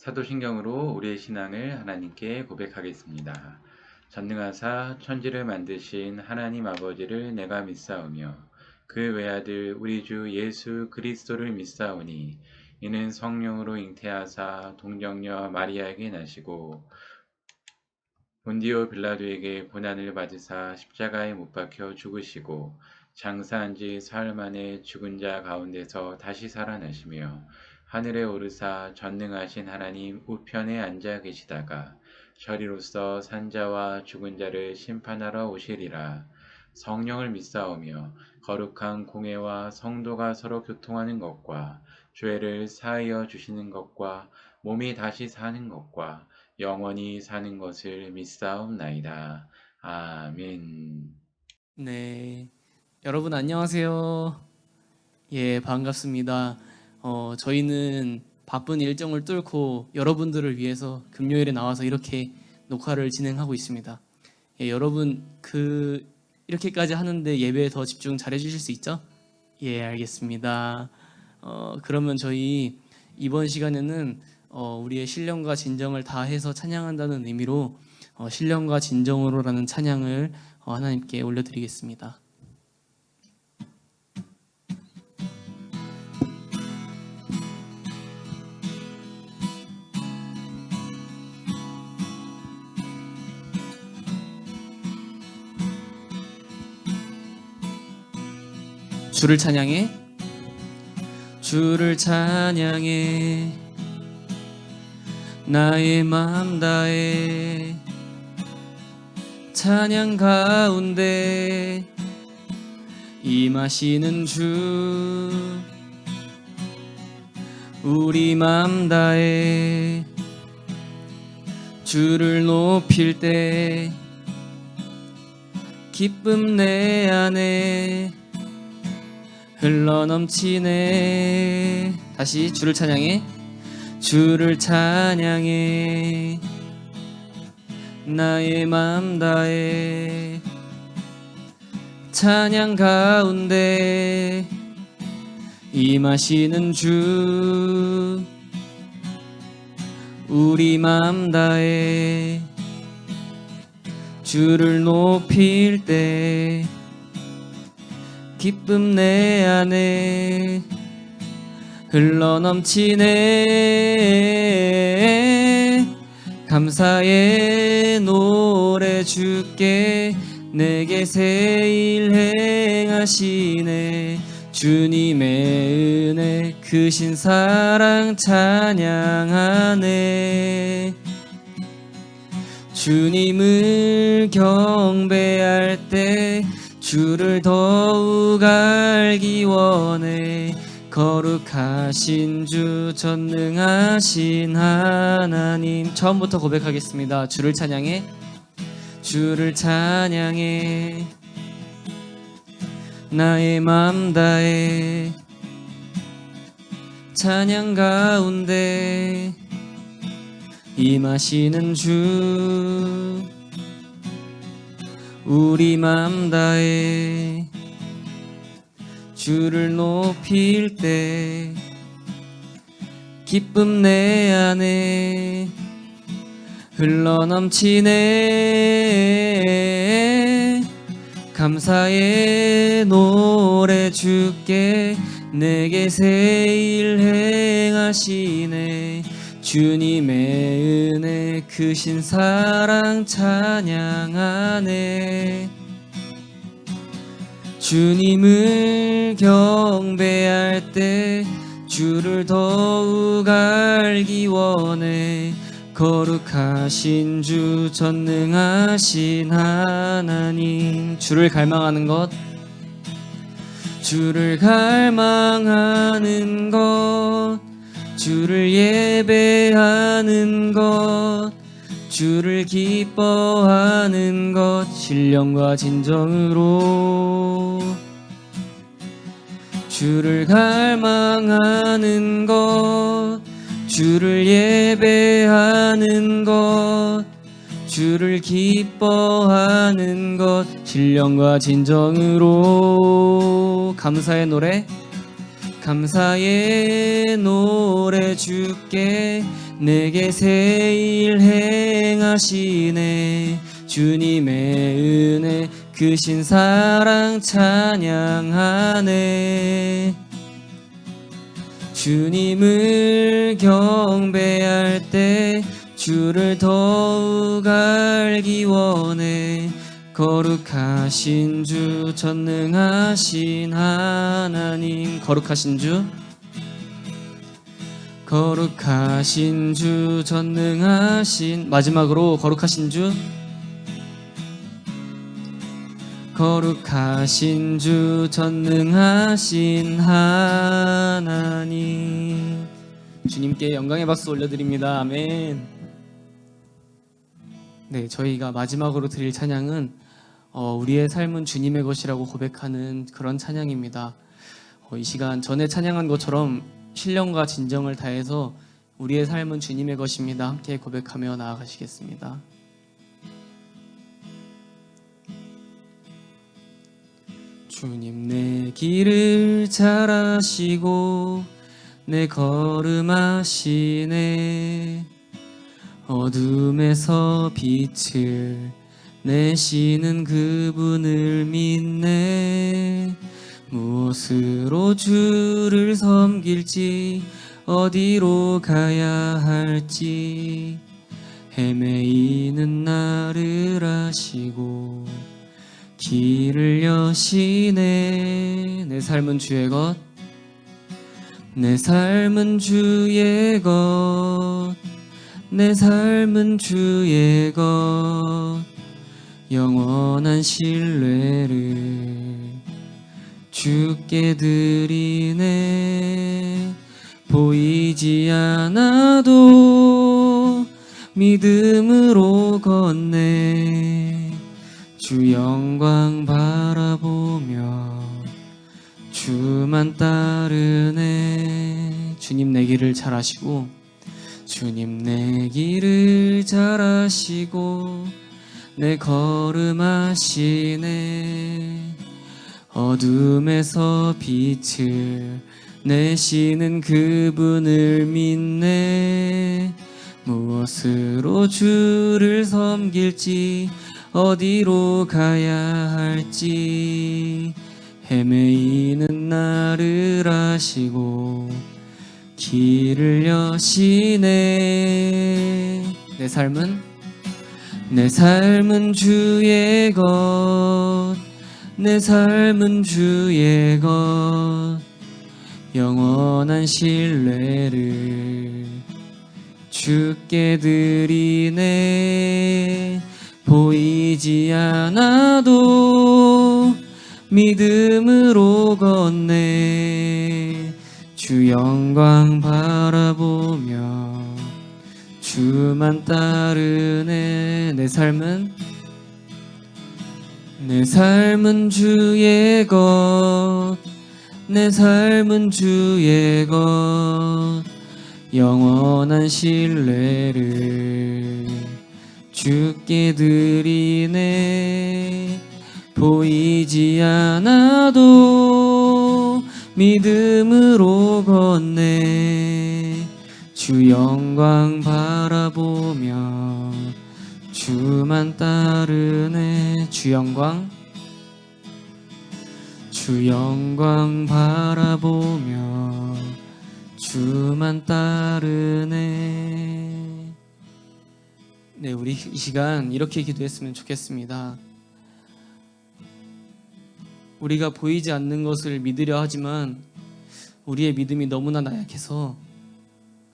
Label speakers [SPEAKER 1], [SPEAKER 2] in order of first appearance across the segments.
[SPEAKER 1] 사도신경으로 우리의 신앙을 하나님께 고백하겠습니다. 전능하사 천지를 만드신 하나님 아버지를 내가 믿사오며 그 외아들 우리 주 예수 그리스도를 믿사오니 이는 성령으로 잉태하사 동정녀 마리아에게 나시고 본디오 빌라도에게 고난을 받으사 십자가에 못 박혀 죽으시고 장사한 지 사흘 만에 죽은 자 가운데서 다시 살아나시며 하늘에 오르사 전능하신 하나님 우편에 앉아 계시다가 저리로서 산자와 죽은 자를 심판하러 오시리라. 성령을 믿사오며 거룩한 공회와 성도가 서로 교통하는 것과 죄를 사하여 주시는 것과 몸이 다시 사는 것과 영원히 사는 것을 믿사옵나이다. 아멘.
[SPEAKER 2] 네, 여러분 안녕하세요. 예, 반갑습니다. 저희는 바쁜 일정을 뚫고 여러분들을 위해서 금요일에 나와서 이렇게 녹화를 진행하고 있습니다. 예, 여러분 이렇게까지 하는데 예배에 더 집중 잘 해주실 수 있죠? 예, 알겠습니다. 그러면 저희 이번 시간에는 우리의 신령과 진정을 다해서 찬양한다는 의미로 신령과 진정으로라는 찬양을 하나님께 올려드리겠습니다. 주를 찬양해, 주를 찬양해, 나의 맘 다해 찬양 가운데 임하시는 주, 우리 맘 다해 주를 높일 때 기쁨 내 안에 흘러넘치네. 다시 주를 찬양해, 주를 찬양해, 나의 맘 다해 찬양 가운데 임하시는 주, 우리 맘 다해 주를 높일 때 기쁨 내 안에 흘러넘치네. 감사의 노래 주께 내게 새 일 행하시네. 주님의 은혜 크신 사랑 찬양하네. 주님을 경배할 때 주를 더욱 알기 원해. 거룩하신 주 전능하신 하나님. 처음부터 고백하겠습니다. 주를 찬양해, 주를 찬양해, 나의 맘 다해 찬양 가운데 임하시는 주, 우리 맘 다해 주를 높일 때 기쁨 내 안에 흘러넘치네. 감사의 노래 주께 내게 새 일 행하시네. 주님의 은혜 크신 사랑 찬양하네. 주님을 경배할 때 주를 더욱 알기 원해. 거룩하신 주 전능하신 하나님. 주를 갈망하는 것, 주를 갈망하는 것, 주를 예배하는 것, 주를 기뻐하는 것, 신령과 진정으로 주를 갈망하는 것, 주를 예배하는 것, 주를 기뻐하는 것, 신령과 진정으로. 감사의 노래, 감사의 노래 주께 내게 새 일 행하시네. 주님의 은혜 크신 사랑 찬양하네. 주님을 경배할 때 주를 더욱 알기 원해. 거룩하신 주 전능하신 하나님, 거룩하신 주, 거룩하신 주 전능하신, 마지막으로 거룩하신 주, 거룩하신 주 전능하신 하나님. 주님께 영광의 박수 올려드립니다. 아멘. 네, 저희가 마지막으로 드릴 찬양은 우리의 삶은 주님의 것이라고 고백하는 그런 찬양입니다. 이 시간 전에 찬양한 것처럼 신령과 진정을 다해서 우리의 삶은 주님의 것입니다. 함께 고백하며 나아가시겠습니다. 주님 내 길을 잘 아시고 내 걸음 아시네. 어둠에서 빛을 내시는 그분을 믿네. 무엇으로 주를 섬길지 어디로 가야 할지 헤매이는 나를 아시고 길을 여시네. 내 삶은 주의 것, 내 삶은 주의 것, 내 삶은 주의 것, 영원한 신뢰를 주께 드리네. 보이지 않아도 믿음으로 걷네. 주 영광 바라보며 주만 따르네. 주님 내 길을 잘 아시고, 주님 내 길을 잘 아시고 내 걸음 아시네. 어둠에서 빛을 내시는 그분을 믿네. 무엇으로 주를 섬길지 어디로 가야 할지 헤매이는 나를 아시고 길을 여시네. 내 삶은 주의 것, 내 삶은 주의 것, 영원한 신뢰를 주께 드리네. 보이지 않아도 믿음으로 걷네. 주 영광 바라보며 주만 따르네. 내 삶은 주의 것, 내 삶은 주의 것, 영원한 신뢰를 주께 드리네. 보이지 않아도 믿음으로 걷네. 주 영광 바라보며 주만 따르네. 주 영광 바라보며 주만 따르네. 네, 우리 이 시간 이렇게 기도했으면 좋겠습니다. 우리가 보이지 않는 것을 믿으려 하지만 우리의 믿음이 너무나 나약해서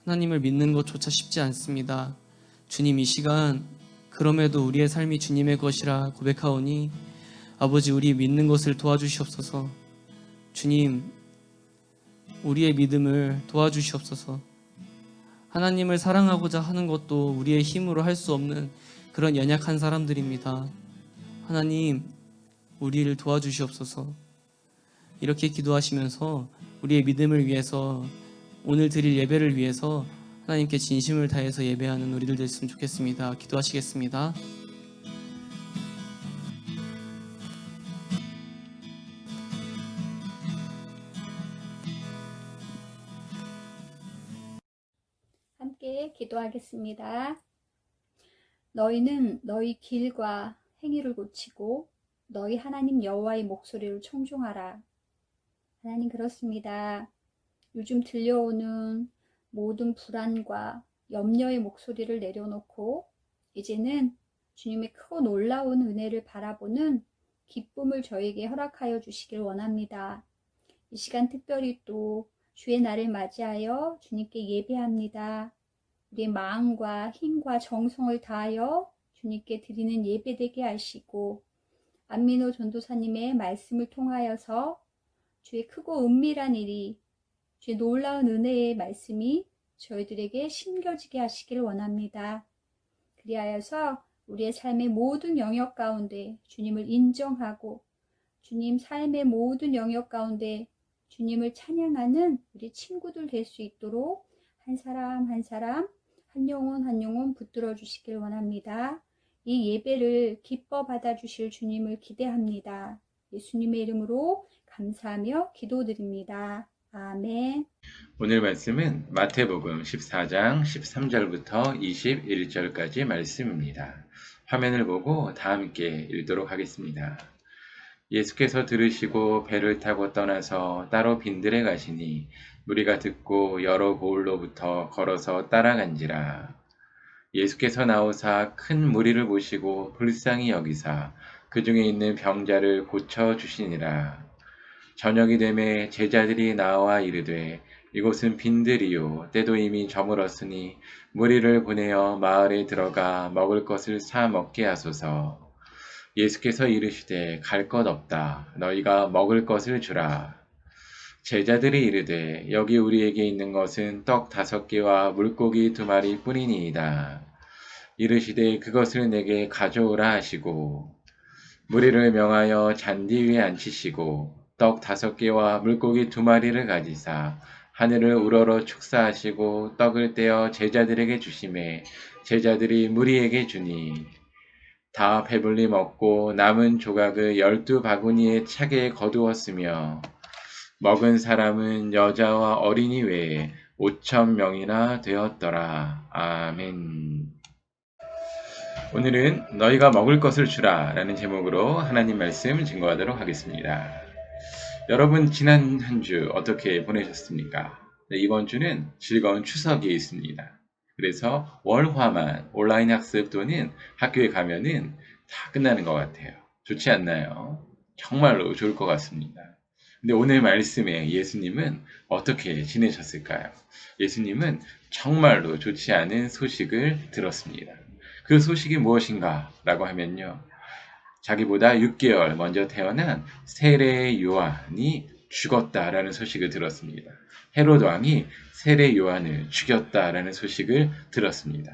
[SPEAKER 2] 하나님을 믿는 것조차 쉽지 않습니다. 주님, 이 시간 그럼에도 우리의 삶이 주님의 것이라 고백하오니 아버지, 우리 믿는 것을 도와주시옵소서. 주님, 우리의 믿음을 도와주시옵소서. 하나님을 사랑하고자 하는 것도 우리의 힘으로 할 수 없는 그런 연약한 사람들입니다. 하나님, 우리를 도와주시옵소서. 이렇게 기도하시면서 우리의 믿음을 위해서, 오늘 드릴 예배를 위해서 하나님께 진심을 다해서 예배하는 우리들 됐으면 좋겠습니다. 기도하시겠습니다.
[SPEAKER 3] 함께 함께 기도하겠습니다. 너희는 너희 길과 행위를 고치고 너희 하나님 여호와의 목소리를 청종하라. 하나님, 그렇습니다. 요즘 들려오는 모든 불안과 염려의 목소리를 내려놓고 이제는 주님의 크고 놀라운 은혜를 바라보는 기쁨을 저에게 허락하여 주시길 원합니다. 이 시간 특별히 또 주의 날을 맞이하여 주님께 예배합니다. 우리의 마음과 힘과 정성을 다하여 주님께 드리는 예배되게 하시고, 안민호 전도사님의 말씀을 통하여서 주의 크고 은밀한 일이, 주의 놀라운 은혜의 말씀이 저희들에게 심겨지게 하시길 원합니다. 그리하여서 우리의 삶의 모든 영역 가운데 주님을 인정하고 주님 삶의 모든 영역 가운데 주님을 찬양하는 우리 친구들 될 수 있도록 한 사람 한 사람, 한 영혼 한 영혼 붙들어 주시길 원합니다. 이 예배를 기뻐 받아주실 주님을 기대합니다. 예수님의 이름으로 감사하며 기도드립니다. 아멘.
[SPEAKER 1] 오늘 말씀은 마태복음 14장 13절부터 21절까지 말씀입니다. 화면을 보고 다 함께 읽도록 하겠습니다. 예수께서 들으시고 배를 타고 떠나서 따로 빈들에 가시니 무리가 듣고 여러 고을로부터 걸어서 따라간지라. 예수께서 나오사 큰 무리를 보시고 불쌍히 여기사 그 중에 있는 병자를 고쳐 주시니라. 저녁이 되매 제자들이 나와 이르되 이곳은 빈들이요 때도 이미 저물었으니 무리를 보내어 마을에 들어가 먹을 것을 사 먹게 하소서. 예수께서 이르시되 갈 것 없다. 너희가 먹을 것을 주라. 제자들이 이르되 여기 우리에게 있는 것은 떡 5개와 물고기 2마리 뿐이니이다. 이르시되 그것을 내게 가져오라 하시고 무리를 명하여 잔디 위에 앉히시고 떡 5개와 물고기 2마리를 가지사 하늘을 우러러 축사하시고 떡을 떼어 제자들에게 주시매 제자들이 무리에게 주니 다 배불리 먹고 남은 조각을 12바구니에 차게 거두었으며 먹은 사람은 여자와 어린이 외에 5,000명이나 되었더라. 아멘. 오늘은 너희가 먹을 것을 주라 라는 제목으로 하나님 말씀 증거하도록 하겠습니다. 여러분, 지난 한 주 어떻게 보내셨습니까? 네, 이번 주는 즐거운 추석이 있습니다. 그래서 월화만 온라인 학습 또는 학교에 가면은 다 끝나는 것 같아요. 좋지 않나요? 정말로 좋을 것 같습니다. 근데 오늘 말씀에 예수님은 어떻게 지내셨을까요? 예수님은 정말로 좋지 않은 소식을 들었습니다. 그 소식이 무엇인가 라고 하면요. 자기보다 6개월 먼저 태어난 세례 요한이 죽었다라는 소식을 들었습니다. 헤롯 왕이 세례 요한을 죽였다라는 소식을 들었습니다.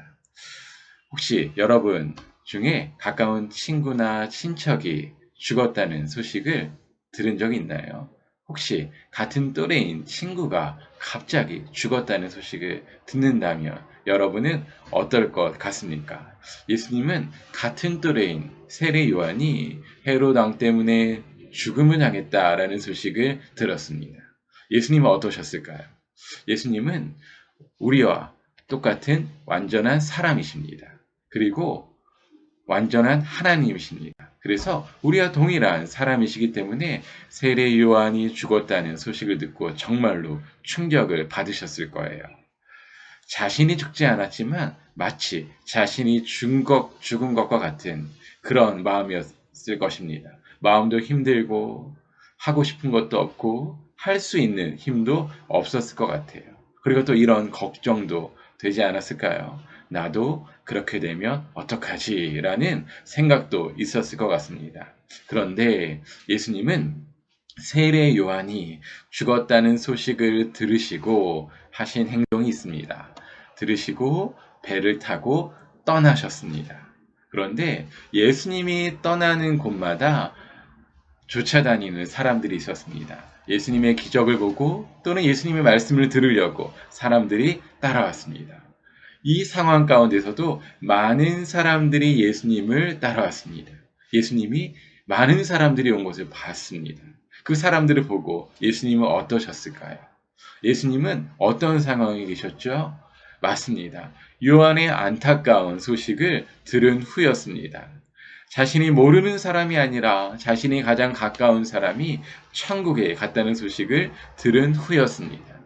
[SPEAKER 1] 혹시 여러분 중에 가까운 친구나 친척이 죽었다는 소식을 들은 적이 있나요? 혹시 같은 또래인 친구가 갑자기 죽었다는 소식을 듣는다면 여러분은 어떨 것 같습니까? 예수님은 같은 또래인 세례 요한이 헤롯 왕 때문에 죽음을 당했다라는 소식을 들었습니다. 예수님은 어떠셨을까요? 예수님은 우리와 똑같은 완전한 사람이십니다. 그리고 완전한 하나님이십니다. 그래서 우리와 동일한 사람이시기 때문에 세례 요한이 죽었다는 소식을 듣고 정말로 충격을 받으셨을 거예요. 자신이 죽지 않았지만 마치 자신이 죽은 것과 같은 그런 마음이었을 것입니다. 마음도 힘들고 하고 싶은 것도 없고 할 수 있는 힘도 없었을 것 같아요. 그리고 또 이런 걱정도 되지 않았을까요? 나도 그렇게 되면 어떡하지? 라는 생각도 있었을 것 같습니다. 그런데 예수님은 세례 요한이 죽었다는 소식을 들으시고 하신 행동이 있습니다. 들으시고 배를 타고 떠나셨습니다. 그런데 예수님이 떠나는 곳마다 쫓아다니는 사람들이 있었습니다. 예수님의 기적을 보고 또는 예수님의 말씀을 들으려고 사람들이 따라왔습니다. 이 상황 가운데서도 많은 사람들이 예수님을 따라왔습니다. 예수님이 많은 사람들이 온 것을 봤습니다. 그 사람들을 보고 예수님은 어떠셨을까요? 예수님은 어떤 상황에 계셨죠? 맞습니다. 요한의 안타까운 소식을 들은 후였습니다. 자신이 모르는 사람이 아니라 자신이 가장 가까운 사람이 천국에 갔다는 소식을 들은 후였습니다.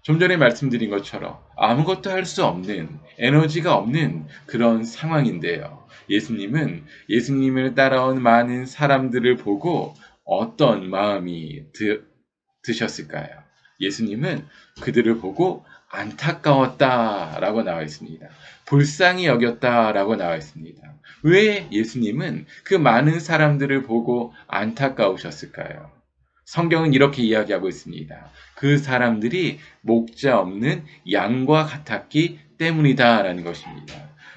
[SPEAKER 1] 좀 전에 말씀드린 것처럼 아무것도 할 수 없는, 에너지가 없는 그런 상황인데요. 예수님은 예수님을 따라온 많은 사람들을 보고 어떤 마음이 드셨을까요? 예수님은 그들을 보고 안타까웠다라고 나와 있습니다. 불쌍히 여겼다라고 나와 있습니다. 왜 예수님은 그 많은 사람들을 보고 안타까우셨을까요? 성경은 이렇게 이야기하고 있습니다. 그 사람들이 목자 없는 양과 같았기 때문이다라는 것입니다.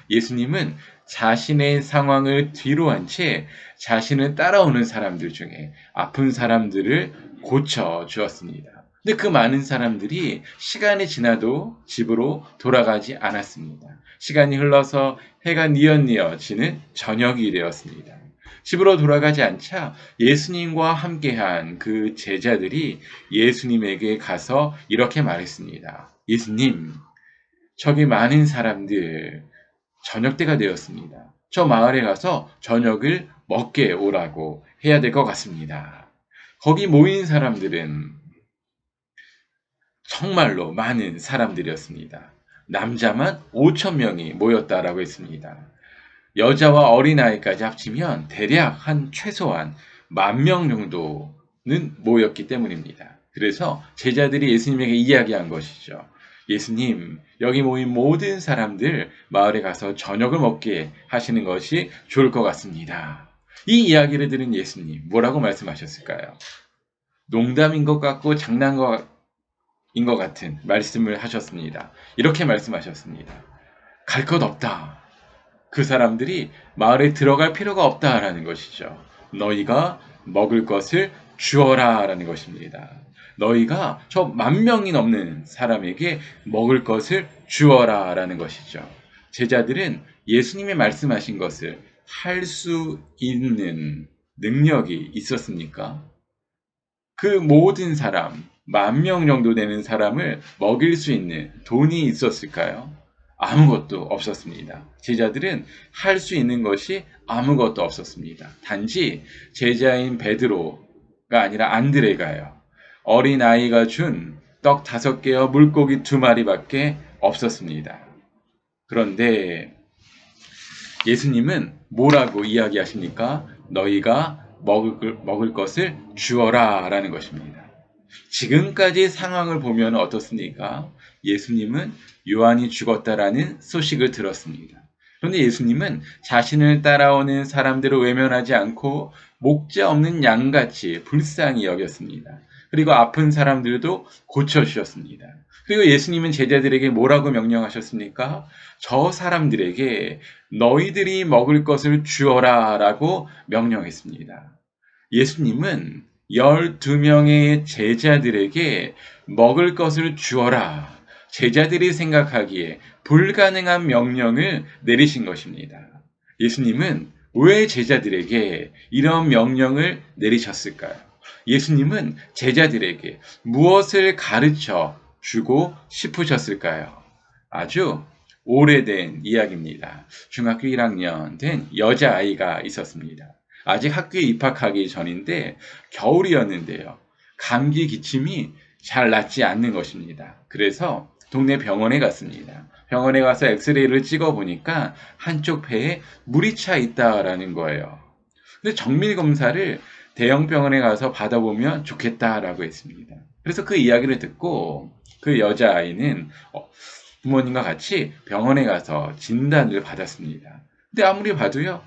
[SPEAKER 1] 예수님은 자신의 상황을 뒤로한 채 자신을 따라오는 사람들 중에 아픈 사람들을 고쳐 주었습니다. 근데 그 많은 사람들이 시간이 지나도 집으로 돌아가지 않았습니다. 시간이 흘러서 해가 뉘엿뉘엿 지는 저녁이 되었습니다. 집으로 돌아가지 않자 예수님과 함께한 그 제자들이 예수님에게 가서 이렇게 말했습니다. 예수님, 저기 많은 사람들 저녁 때가 되었습니다. 저 마을에 가서 저녁을 먹게 오라고 해야 될 것 같습니다. 거기 모인 사람들은 정말로 많은 사람들이었습니다. 남자만 5천 명이 모였다라고 했습니다. 여자와 어린아이까지 합치면 대략 한 최소한 10,000명 정도는 모였기 때문입니다. 그래서 제자들이 예수님에게 이야기한 것이죠. 예수님, 여기 모인 모든 사람들 마을에 가서 저녁을 먹게 하시는 것이 좋을 것 같습니다. 이 이야기를 들은 예수님, 뭐라고 말씀하셨을까요? 농담인 것 같고 장난인 것 같은 말씀을 하셨습니다. 이렇게 말씀하셨습니다. 갈 것 없다. 그 사람들이 마을에 들어갈 필요가 없다라는 것이죠. 너희가 먹을 것을 주어라라는 것입니다. 너희가 저 10,000명이 넘는 사람에게 먹을 것을 주어라라는 것이죠. 제자들은 예수님이 말씀하신 것을 할 수 있는 능력이 있었습니까? 그 모든 사람, 10,000명 정도 되는 사람을 먹일 수 있는 돈이 있었을까요? 아무것도 없었습니다. 제자들은 할 수 있는 것이 아무것도 없었습니다. 단지 제자인 베드로가 아니라 안드레가요. 어린아이가 준 떡 5개와 물고기 2마리밖에 없었습니다. 그런데 예수님은 뭐라고 이야기하십니까? 너희가 먹을 것을 주어라 라는 것입니다. 지금까지 상황을 보면 어떻습니까? 예수님은 요한이 죽었다라는 소식을 들었습니다. 그런데 예수님은 자신을 따라오는 사람들을 외면하지 않고 목자 없는 양같이 불쌍히 여겼습니다. 그리고 아픈 사람들도 고쳐주셨습니다. 그리고 예수님은 제자들에게 뭐라고 명령하셨습니까? 저 사람들에게 너희들이 먹을 것을 주어라 라고 명령했습니다. 예수님은 12명의 제자들에게 먹을 것을 주어라. 제자들이 생각하기에 불가능한 명령을 내리신 것입니다. 예수님은 왜 제자들에게 이런 명령을 내리셨을까요? 예수님은 제자들에게 무엇을 가르쳐 주고 싶으셨을까요? 아주 오래된 이야기입니다. 중학교 1학년 된 여자아이가 있었습니다. 아직 학교에 입학하기 전인데 겨울이었는데요. 감기 기침이 잘 낫지 않는 것입니다. 그래서 동네 병원에 갔습니다. 병원에 가서 엑스레이를 찍어보니까 한쪽 폐에 물이 차 있다라는 거예요. 근데 정밀 검사를 대형 병원에 가서 받아보면 좋겠다라고 했습니다. 그래서 그 이야기를 듣고 그 여자아이는 부모님과 같이 병원에 가서 진단을 받았습니다. 근데 아무리 봐도요,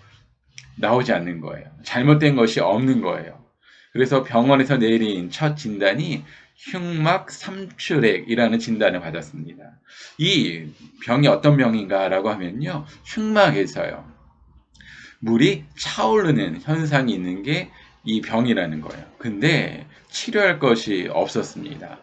[SPEAKER 1] 나오지 않는 거예요. 잘못된 것이 없는 거예요. 그래서 병원에서 내린 첫 진단이 흉막 삼출액이라는 진단을 받았습니다. 이 병이 어떤 병인가라고 하면요, 흉막에서요, 물이 차오르는 현상이 있는 게 이 병이라는 거예요. 근데 치료할 것이 없었습니다.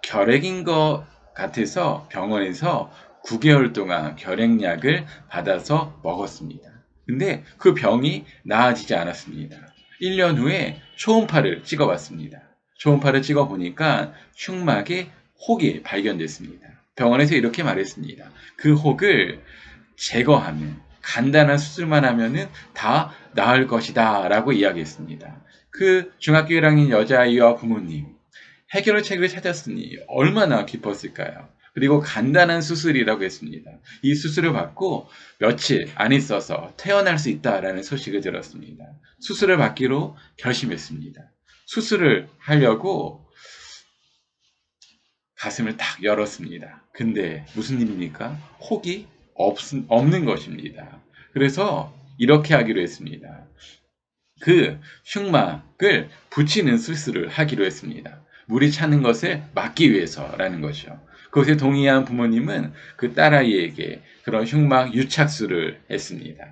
[SPEAKER 1] 결핵인 것 같아서 병원에서 9개월 동안 결핵약을 받아서 먹었습니다. 근데 그 병이 나아지지 않았습니다. 1년 후에 초음파를 찍어봤습니다. 초음파를 찍어보니까 흉막에 혹이 발견됐습니다. 병원에서 이렇게 말했습니다. 그 혹을 제거하면, 간단한 수술만 하면은 다 나을 것이다 라고 이야기했습니다. 그 중학교 1학년 여자아이와 부모님, 해결책을 찾았으니 얼마나 기뻤을까요? 그리고 간단한 수술이라고 했습니다. 이 수술을 받고 며칠 안 있어서 태어날 수 있다라는 소식을 들었습니다. 수술을 받기로 결심했습니다. 수술을 하려고 가슴을 딱 열었습니다. 근데 무슨 일입니까? 혹이 없는 것입니다. 그래서 이렇게 하기로 했습니다. 그 흉막을 붙이는 수술을 하기로 했습니다. 물이 차는 것을 막기 위해서라는 것이죠. 그것에 동의한 부모님은 그 딸아이에게 그런 흉막 유착술을 했습니다.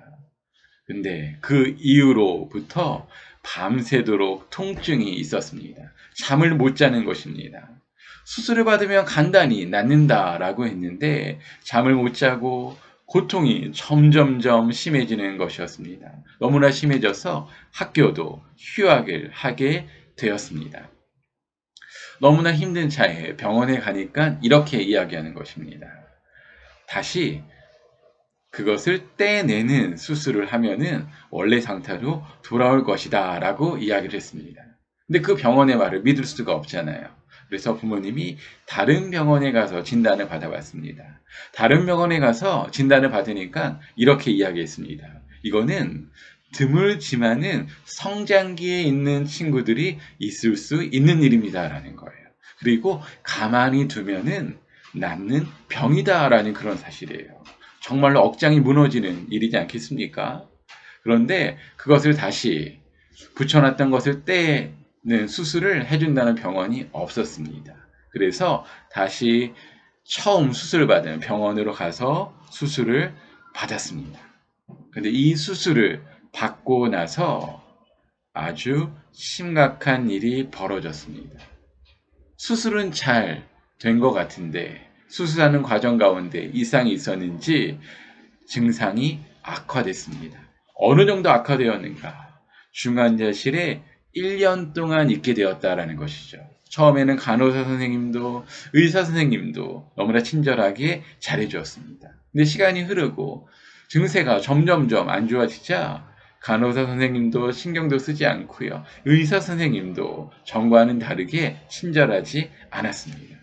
[SPEAKER 1] 근데 그 이후로부터 밤새도록 통증이 있었습니다. 잠을 못 자는 것입니다. 수술을 받으면 간단히 낫는다라고 했는데 잠을 못 자고 고통이 점점점 심해지는 것이었습니다. 너무나 심해져서 학교도 휴학을 하게 되었습니다. 너무나 힘든 차에 병원에 가니까 이렇게 이야기하는 것입니다. 다시 그것을 떼내는 수술을 하면은 원래 상태로 돌아올 것이다 라고 이야기를 했습니다. 근데 그 병원의 말을 믿을 수가 없잖아요. 그래서 부모님이 다른 병원에 가서 진단을 받아봤습니다. 다른 병원에 가서 진단을 받으니까 이렇게 이야기했습니다. 이거는 드물지만은 성장기에 있는 친구들이 있을 수 있는 일입니다라는 거예요. 그리고 가만히 두면은 낫는 병이다라는 그런 사실이에요. 정말로 억장이 무너지는 일이지 않겠습니까? 그런데 그것을 다시 붙여놨던 것을 떼는 수술을 해준다는 병원이 없었습니다. 그래서 다시 처음 수술받은 병원으로 가서 수술을 받았습니다. 근데 이 수술을 받고 나서 아주 심각한 일이 벌어졌습니다. 수술은 잘 된 것 같은데 수술하는 과정 가운데 이상이 있었는지 증상이 악화됐습니다. 어느 정도 악화되었는가? 중환자실에 1년 동안 있게 되었다라는 것이죠. 처음에는 간호사 선생님도 의사 선생님도 너무나 친절하게 잘해주었습니다. 근데 시간이 흐르고 증세가 점점점 안 좋아지자 간호사 선생님도 신경도 쓰지 않고요. 의사 선생님도 전과는 다르게 친절하지 않았습니다.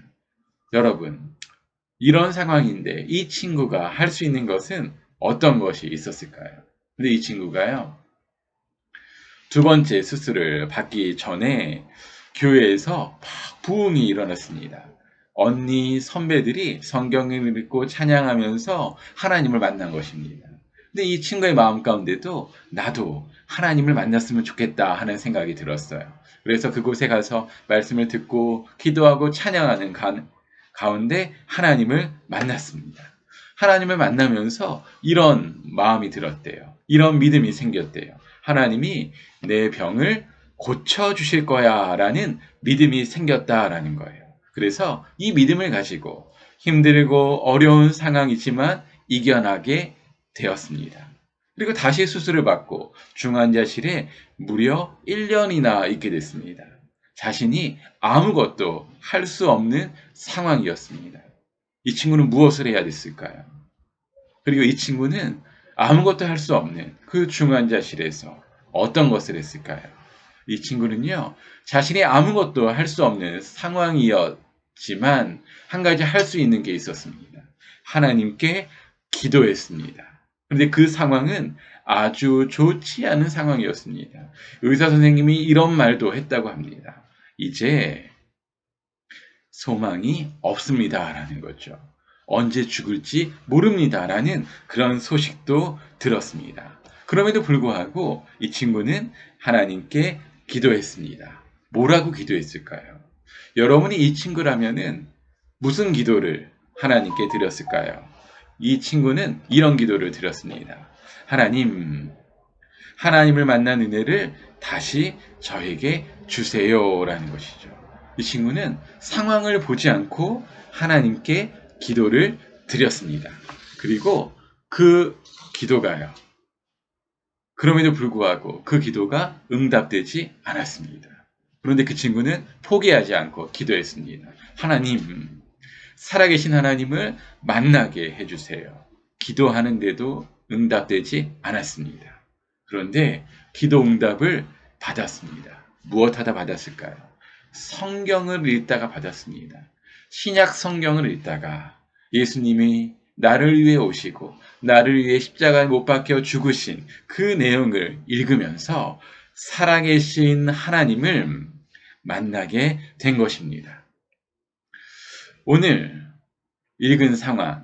[SPEAKER 1] 여러분, 이런 상황인데 이 친구가 할 수 있는 것은 어떤 것이 있었을까요? 근데 이 친구가요, 두 번째 수술을 받기 전에 교회에서 막 부흥이 일어났습니다. 언니, 선배들이 성경을 읽고 찬양하면서 하나님을 만난 것입니다. 근데 이 친구의 마음 가운데도 나도 하나님을 만났으면 좋겠다 하는 생각이 들었어요. 그래서 그곳에 가서 말씀을 듣고 기도하고 찬양하는 가운데 하나님을 만났습니다. 하나님을 만나면서 이런 마음이 들었대요. 이런 믿음이 생겼대요. 하나님이 내 병을 고쳐주실 거야 라는 믿음이 생겼다라는 거예요. 그래서 이 믿음을 가지고 힘들고 어려운 상황이지만 이겨나게 되었습니다. 그리고 다시 수술을 받고 중환자실에 무려 1년이나 있게 됐습니다. 자신이 아무것도 할 수 없는 상황이었습니다. 이 친구는 무엇을 해야 됐을까요? 그리고 이 친구는 아무것도 할 수 없는 그 중환자실에서 어떤 것을 했을까요? 이 친구는요, 자신이 아무것도 할 수 없는 상황이었지만 한 가지 할 수 있는 게 있었습니다. 하나님께 기도했습니다. 그런데 그 상황은 아주 좋지 않은 상황이었습니다. 의사 선생님이 이런 말도 했다고 합니다. 이제 소망이 없습니다라는 거죠. 언제 죽을지 모릅니다라는 그런 소식도 들었습니다. 그럼에도 불구하고 이 친구는 하나님께 기도했습니다. 뭐라고 기도했을까요? 여러분이 이 친구라면은 무슨 기도를 하나님께 드렸을까요? 이 친구는 이런 기도를 드렸습니다. 하나님을 만난 은혜를 다시 저에게 주세요라는 것이죠. 이 친구는 상황을 보지 않고 하나님께 기도를 드렸습니다. 그리고 그 기도가요, 그럼에도 불구하고 그 기도가 응답되지 않았습니다. 그런데 그 친구는 포기하지 않고 기도했습니다. 하나님, 살아계신 하나님을 만나게 해주세요. 기도하는데도 응답되지 않았습니다. 그런데 기도 응답을 받았습니다. 무엇하다 받았을까요? 성경을 읽다가 받았습니다. 신약 성경을 읽다가 예수님이 나를 위해 오시고 나를 위해 십자가에 못 박혀 죽으신 그 내용을 읽으면서 살아계신 하나님을 만나게 된 것입니다. 오늘 읽은 상황이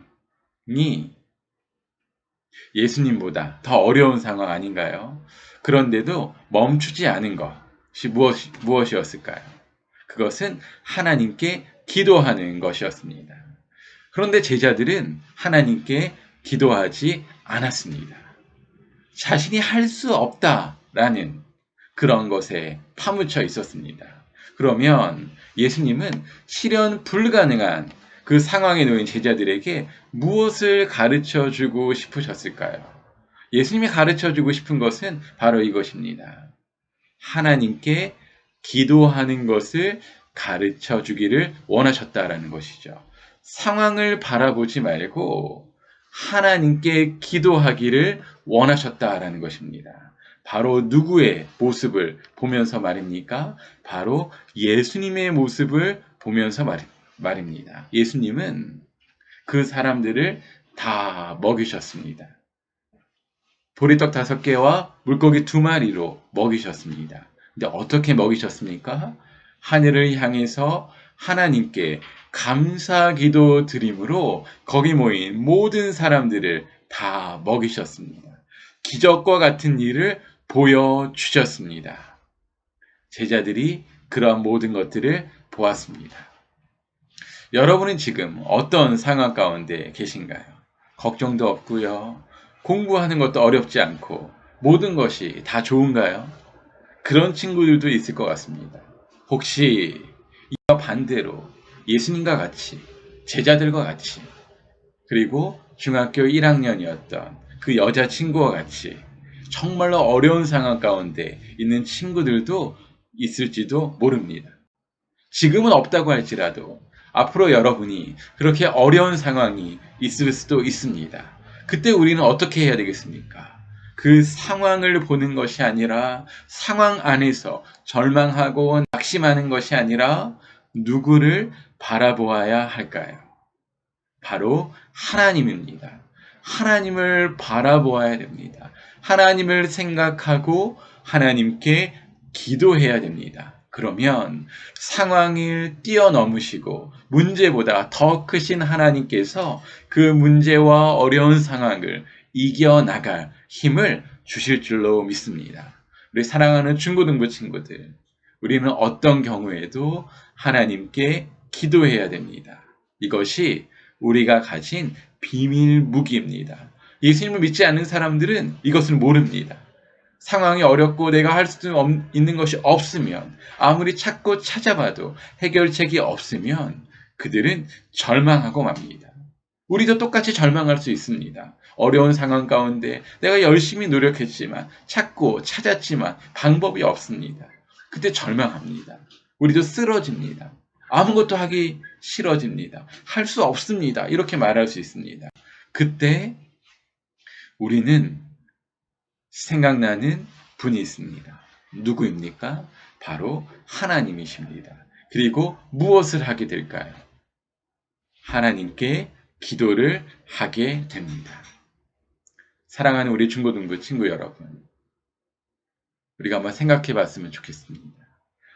[SPEAKER 1] 예수님보다 더 어려운 상황 아닌가요? 그런데도 멈추지 않은 것이 무엇이었을까요? 그것은 하나님께 기도하는 것이었습니다. 그런데 제자들은 하나님께 기도하지 않았습니다. 자신이 할 수 없다라는 그런 것에 파묻혀 있었습니다. 그러면 예수님은 실현 불가능한 그 상황에 놓인 제자들에게 무엇을 가르쳐 주고 싶으셨을까요? 예수님이 가르쳐 주고 싶은 것은 바로 이것입니다. 하나님께 기도하는 것을 가르쳐 주기를 원하셨다라는 것이죠. 상황을 바라보지 말고 하나님께 기도하기를 원하셨다라는 것입니다. 바로 누구의 모습을 보면서 말입니까? 바로 예수님의 모습을 보면서 말입니다. 예수님은 그 사람들을 다 먹이셨습니다. 보리떡 5개와 물고기 2마리로 먹이셨습니다. 근데 어떻게 먹이셨습니까? 하늘을 향해서 하나님께 감사기도 드림으로 거기 모인 모든 사람들을 다 먹이셨습니다. 기적과 같은 일을 보여주셨습니다. 제자들이 그러한 모든 것들을 보았습니다. 여러분은 지금 어떤 상황 가운데 계신가요? 걱정도 없고요. 공부하는 것도 어렵지 않고 모든 것이 다 좋은가요? 그런 친구들도 있을 것 같습니다. 혹시 이와 반대로 예수님과 같이 제자들과 같이 그리고 중학교 1학년이었던 그 여자친구와 같이 정말로 어려운 상황 가운데 있는 친구들도 있을지도 모릅니다. 지금은 없다고 할지라도 앞으로 여러분이 그렇게 어려운 상황이 있을 수도 있습니다. 그때 우리는 어떻게 해야 되겠습니까? 그 상황을 보는 것이 아니라 상황 안에서 절망하고 낙심하는 것이 아니라 누구를 바라보아야 할까요? 바로 하나님입니다. 하나님을 바라보아야 됩니다. 하나님을 생각하고 하나님께 기도해야 됩니다. 그러면 상황을 뛰어넘으시고 문제보다 더 크신 하나님께서 그 문제와 어려운 상황을 이겨나갈 힘을 주실 줄로 믿습니다. 우리 사랑하는 중고등부 친구들, 우리는 어떤 경우에도 하나님께 기도해야 됩니다. 이것이 우리가 가진 비밀 무기입니다. 예수님을 믿지 않는 사람들은 이것을 모릅니다. 상황이 어렵고 내가 할 수 있는 것이 없으면 아무리 찾고 찾아봐도 해결책이 없으면 그들은 절망하고 맙니다. 우리도 똑같이 절망할 수 있습니다. 어려운 상황 가운데 내가 열심히 노력했지만 찾고 찾았지만 방법이 없습니다. 그때 절망합니다. 우리도 쓰러집니다. 아무것도 하기 싫어집니다. 할 수 없습니다. 이렇게 말할 수 있습니다. 그때 우리는 생각나는 분이 있습니다. 누구입니까? 바로 하나님이십니다. 그리고 무엇을 하게 될까요? 하나님께 기도를 하게 됩니다. 사랑하는 우리 중고등부 친구 여러분, 우리가 한번 생각해 봤으면 좋겠습니다.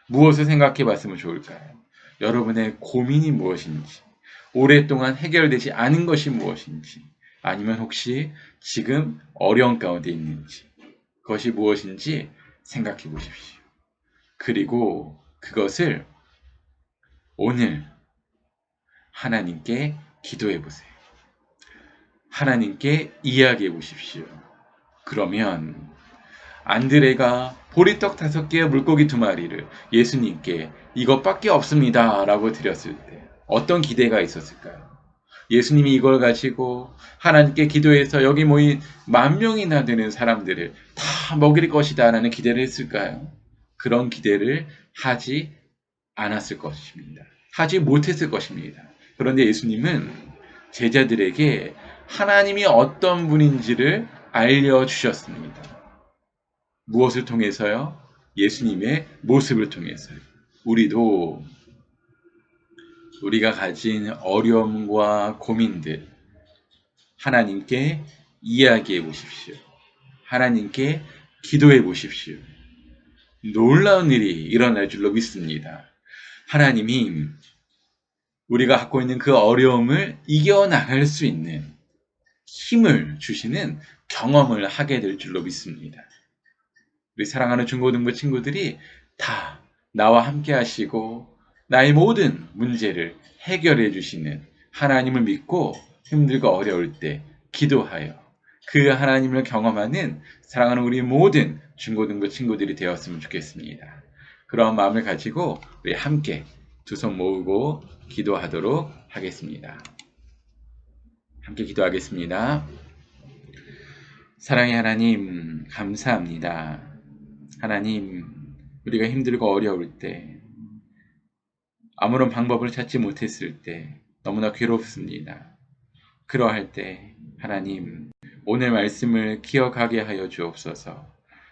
[SPEAKER 1] 무엇을 생각해 봤으면 좋을까요? 여러분의 고민이 무엇인지, 오랫동안 해결되지 않은 것이 무엇인지, 아니면 혹시 지금 어려운 가운데 있는지, 그것이 무엇인지 생각해 보십시오. 그리고 그것을 오늘 하나님께 기도해 보세요. 하나님께 이야기해 보십시오. 그러면 안드레가 보리떡 5개와 물고기 2마리를 예수님께 이것밖에 없습니다 라고 드렸을 때 어떤 기대가 있었을까요? 예수님이 이걸 가지고 하나님께 기도해서 여기 모인 10,000명이나 되는 사람들을 다 먹일 것이다 라는 기대를 했을까요? 그런 기대를 하지 않았을 것입니다. 하지 못했을 것입니다. 그런데 예수님은 제자들에게 하나님이 어떤 분인지를 알려주셨습니다. 무엇을 통해서요? 예수님의 모습을 통해서요. 우리도 우리가 가진 어려움과 고민들 하나님께 이야기해 보십시오. 하나님께 기도해 보십시오. 놀라운 일이 일어날 줄로 믿습니다. 하나님이 우리가 갖고 있는 그 어려움을 이겨나갈 수 있는 힘을 주시는 경험을 하게 될 줄로 믿습니다. 우리 사랑하는 중고등부 친구들이 다 나와 함께 하시고 나의 모든 문제를 해결해 주시는 하나님을 믿고 힘들고 어려울 때 기도하여 그 하나님을 경험하는 사랑하는 우리 모든 중고등부 친구들이 되었으면 좋겠습니다. 그런 마음을 가지고 우리 함께 두 손 모으고 기도하도록 하겠습니다. 함께 기도하겠습니다. 사랑의 하나님, 감사합니다. 하나님, 우리가 힘들고 어려울 때, 아무런 방법을 찾지 못했을 때, 너무나 괴롭습니다. 그러할 때, 하나님, 오늘 말씀을 기억하게 하여 주옵소서.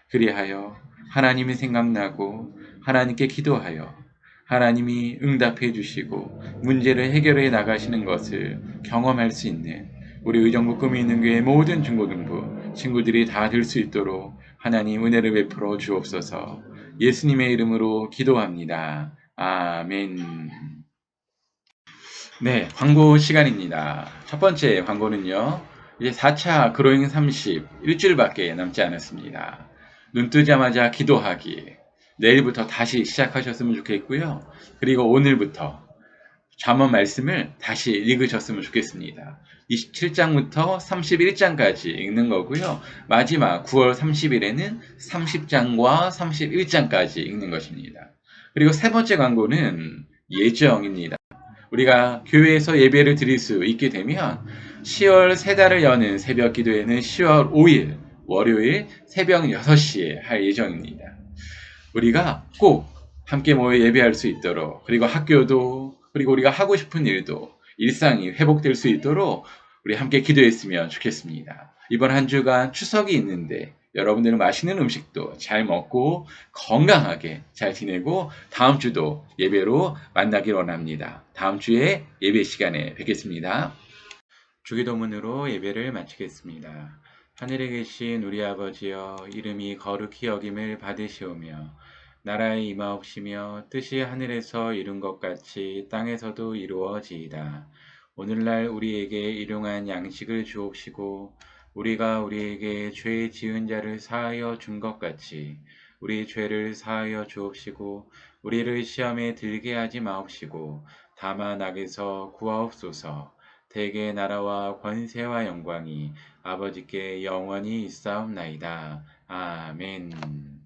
[SPEAKER 1] 그리하여 하나님이 생각나고, 하나님께 기도하여, 하나님이 응답해 주시고, 문제를 해결해 나가시는 것을 경험할 수 있는 우리 의정부 꿈이 있는 교회 모든 중고등부 친구들이 다 될 수 있도록 하나님 은혜를 베풀어 주옵소서. 예수님의 이름으로 기도합니다. 아멘. 네, 광고 시간입니다. 첫 번째 광고는요. 이제 4차 그로잉 30 일주일밖에 남지 않았습니다. 눈 뜨자마자 기도하기. 내일부터 다시 시작하셨으면 좋겠고요. 그리고 오늘부터 잠언 말씀을 다시 읽으셨으면 좋겠습니다. 27장부터 31장까지 읽는 거고요. 마지막 9월 30일에는 30장과 31장까지 읽는 것입니다. 그리고 세 번째 광고는 예정입니다. 우리가 교회에서 예배를 드릴 수 있게 되면 10월 세 달을 여는 새벽 기도회는 10월 5일 월요일 새벽 6시에 할 예정입니다. 우리가 꼭 함께 모여 예배할 수 있도록, 그리고 학교도, 그리고 우리가 하고 싶은 일도 일상이 회복될 수 있도록 우리 함께 기도했으면 좋겠습니다. 이번 한 주간 추석이 있는데 여러분들은 맛있는 음식도 잘 먹고 건강하게 잘 지내고 다음 주도 예배로 만나길 원합니다. 다음 주에 예배 시간에 뵙겠습니다. 주기도문으로 예배를 마치겠습니다. 하늘에 계신 우리 아버지여, 이름이 거룩히 여김을 받으시오며 나라의 임하옵시며 뜻이 하늘에서 이룬 것 같이 땅에서도 이루어지이다. 오늘날 우리에게 일용할 양식을 주옵시고 우리가 우리에게 죄 지은 자를 사하여 준 것 같이 우리 죄를 사하여 주옵시고 우리를 시험에 들게 하지 마옵시고 다만 악에서 구하옵소서. 대개 나라와 권세와 영광이 아버지께 영원히 있사옵나이다. 아멘.